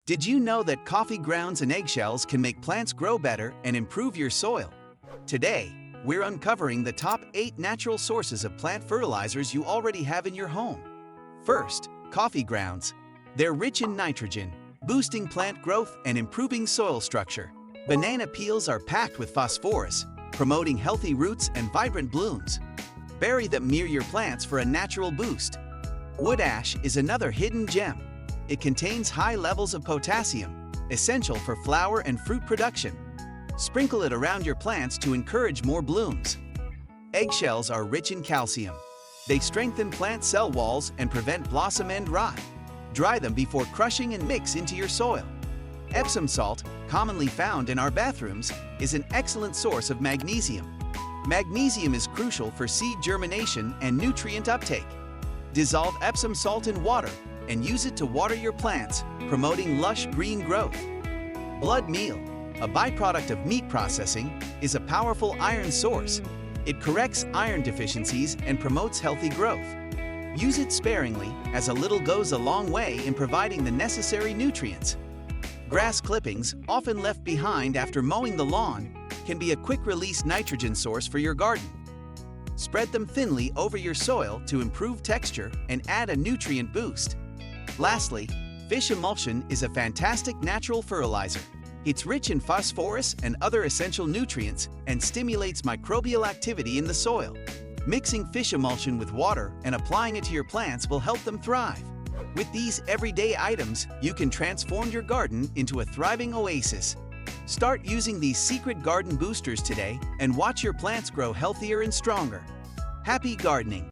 Did you know that coffee grounds and eggshells can make plants grow better and improve your soil? Today, we're uncovering the top 8 natural sources of plant fertilizers you already have in your home. First, coffee grounds. They're rich in nitrogen, boosting plant growth and improving soil structure. Banana peels are packed with phosphorus, promoting healthy roots and vibrant blooms. Bury them near your plants for a natural boost. Wood ash is another hidden gem. It contains high levels of potassium, essential for flower and fruit production. Sprinkle it around your plants to encourage more blooms. Eggshells are rich in calcium. They strengthen plant cell walls and prevent blossom end rot. Dry them before crushing and mix into your soil. Epsom salt, commonly found in our bathrooms, is an excellent source of magnesium. Magnesium is crucial for seed germination and nutrient uptake. Dissolve Epsom salt in water and use it to water your plants, promoting lush green growth. Blood meal, a byproduct of meat processing, is a powerful iron source. It corrects iron deficiencies and promotes healthy growth. Use it sparingly, as a little goes a long way in providing the necessary nutrients. Grass clippings, often left behind after mowing the lawn, can be a quick-release nitrogen source for your garden. Spread them thinly over your soil to improve texture and add a nutrient boost. Lastly, fish emulsion is a fantastic natural fertilizer. It's rich in phosphorus and other essential nutrients and stimulates microbial activity in the soil. Mixing fish emulsion with water and applying it to your plants will help them thrive. With these everyday items, you can transform your garden into a thriving oasis. Start using these secret garden boosters today and watch your plants grow healthier and stronger. Happy gardening!